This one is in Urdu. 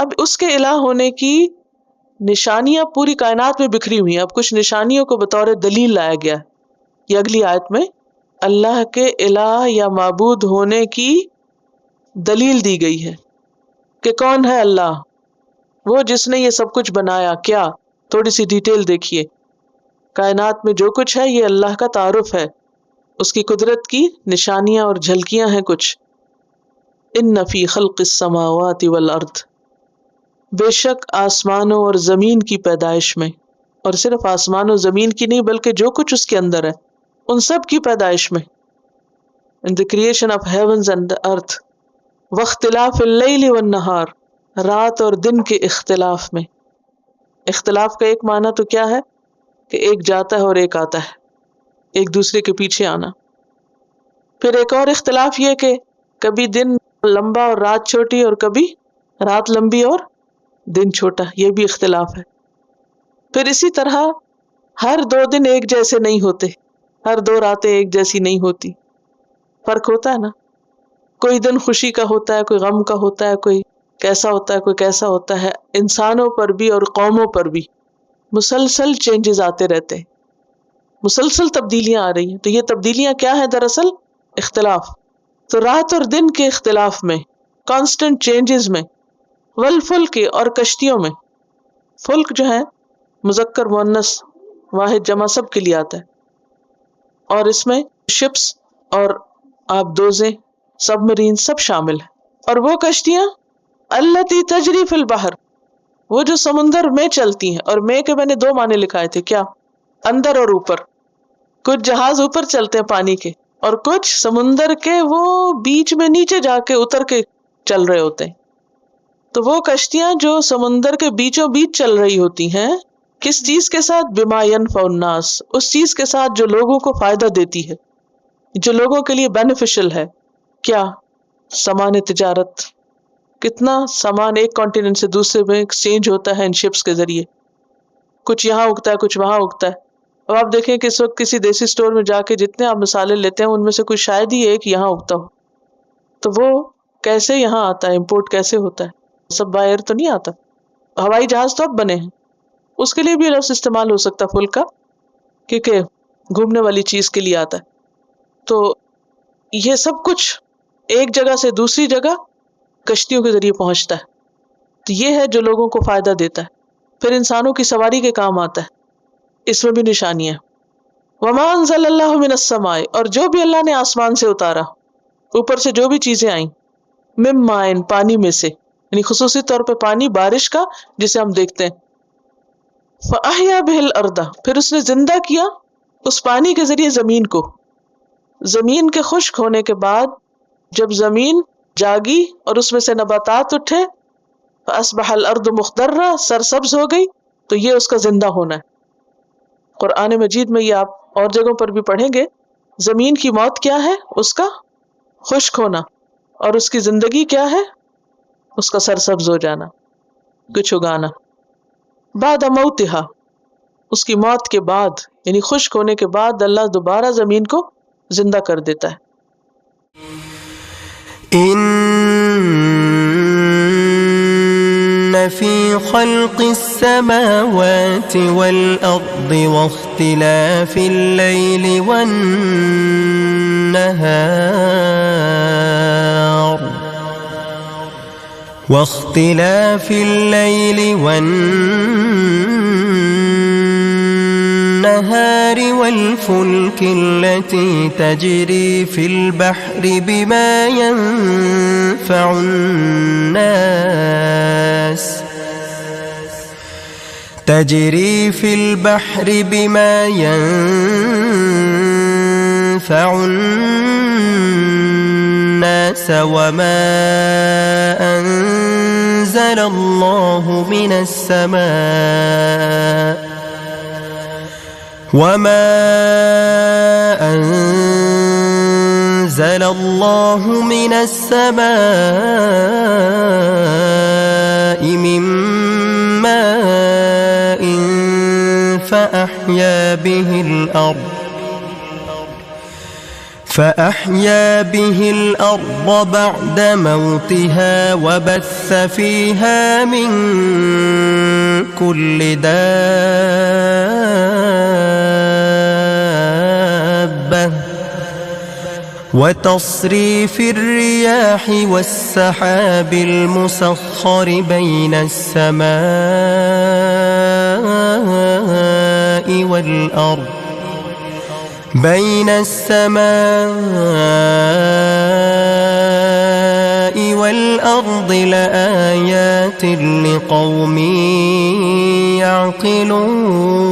اب اس کے الہ ہونے کی نشانیاں پوری کائنات میں بکھری ہوئی ہیں. اب کچھ نشانیوں کو بطور دلیل لایا گیا ہے. یہ اگلی آیت میں اللہ کے الہ یا معبود ہونے کی دلیل دی گئی ہے کہ کون ہے اللہ، وہ جس نے یہ سب کچھ بنایا. کیا؟ تھوڑی سی ڈیٹیل دیکھیے. کائنات میں جو کچھ ہے یہ اللہ کا تعارف ہے، اس کی قدرت کی نشانیاں اور جھلکیاں ہیں کچھ. ان فی خلق السماوات والارض، بے شک آسمانوں اور زمین کی پیدائش میں، اور صرف آسمان و زمین کی نہیں بلکہ جو کچھ اس کے اندر ہے ان سب کی پیدائش میں. in the creation of heavens and the earth. واختلاف اللیل والنہار، رات اور دن کے اختلاف میں. اختلاف کا ایک معنی تو کیا ہے کہ ایک جاتا ہے اور ایک آتا ہے، ایک دوسرے کے پیچھے آنا. پھر ایک اور اختلاف یہ کہ کبھی دن لمبا اور رات چھوٹی، اور کبھی رات لمبی اور دن چھوٹا، یہ بھی اختلاف ہے. پھر اسی طرح ہر 2 دن ایک جیسے نہیں ہوتے، ہر 2 راتیں ایک جیسی نہیں ہوتی، فرق ہوتا ہے نا. کوئی دن خوشی کا ہوتا ہے، کوئی غم کا ہوتا ہے، کوئی کیسا ہوتا ہے، کوئی کیسا ہوتا ہے. انسانوں پر بھی اور قوموں پر بھی مسلسل چینجز آتے رہتے ہیں، مسلسل تبدیلیاں آ رہی ہیں. تو یہ تبدیلیاں کیا ہیں؟ دراصل اختلاف. تو رات اور دن کے اختلاف میں، کانسٹنٹ چینجز میں، والفلک اور کشتیوں میں. فلک جو ہے مذکر مؤنث واحد جمع سب کے لیے آتا ہے، اور اس میں شپس اور آبدوزیں، سب مرین سب شامل ہیں. اور وہ کشتیاں التی تجری فی البحر، وہ جو سمندر میں چلتی ہیں. اور میں کے میں نے 2 معنی لکھائے تھے، کیا؟ اندر اور اوپر. کچھ جہاز اوپر چلتے ہیں پانی کے، اور کچھ سمندر کے وہ بیچ میں نیچے جا کے اتر کے چل رہے ہوتے ہیں. تو وہ کشتیاں جو سمندر کے بیچوں بیچ چل رہی ہوتی ہیں، کس چیز کے ساتھ؟ بما ينفع الناس، اس چیز کے ساتھ جو لوگوں کو فائدہ دیتی ہے، جو لوگوں کے لیے بینیفیشل ہے. کیا؟ سامان تجارت. کتنا سامان ایک کانٹیننٹ سے دوسرے میں ایکسچینج ہوتا ہے ان شپس کے ذریعے. کچھ یہاں اگتا ہے، کچھ وہاں اگتا ہے. اب آپ دیکھیں کہ اس وقت کسی دیسی اسٹور میں جا کے جتنے آپ مسالے لیتے ہیں ان میں سے کوئی شاید ہی ایک یہاں اگتا ہو. تو وہ کیسے یہاں آتا ہے؟ امپورٹ کیسے ہوتا ہے؟ سب بائی ایئر تو نہیں آتا. ہوائی جہاز تو اب بنے ہیں، اس کے لیے بھی لفظ استعمال ہو سکتا فل کا، کیونکہ گھومنے والی چیز کے لیے آتا ہے. تو یہ سب کچھ ایک جگہ سے دوسری جگہ کشتیوں کے ذریعے پہنچتا ہے. تو یہ ہے جو لوگوں کو فائدہ دیتا ہے. پھر انسانوں کی سواری کے کام آتا ہے، اس میں بھی نشانی ہے. وما انزل اللہ من السماء، اور جو بھی اللہ نے آسمان سے اتارا، اوپر سے جو بھی چیزیں آئیں، من ماء، پانی میں سے، یعنی خصوصی طور پہ پانی بارش کا جسے ہم دیکھتے ہیں. فاحیا بہ الارض، پھر اس نے زندہ کیا اس پانی کے ذریعے زمین کو. زمین کے خشک ہونے کے بعد جب زمین جاگی اور اس میں سے نباتات اٹھے، فاصبح الارض مخضرہ، سرسبز ہو گئی، تو یہ اس کا زندہ ہونا ہے. قرآن مجید میں یہ آپ اور جگہوں پر بھی پڑھیں گے. زمین کی موت کیا ہے؟ اس کا خشک ہونا. اور اس کی زندگی کیا ہے؟ اس کا سرسبز ہو جانا، کچھ اگانا. بعد موتہا، اس کی موت کے بعد، یعنی خشک ہونے کے بعد اللہ دوبارہ زمین کو زندہ کر دیتا ہے. ان فی خلق السماوات والارض واختلاف اللیل والنهار والفلك التي تجري في البحر بما ينفع الناس وما أنزل الله من السماء من ماء فأحيا به الأرض بعد موتها وبث فيها من كل دابة وتصريف الرياح والسحاب المسخر بين السماء والأرض لآيات لقوم يعقلون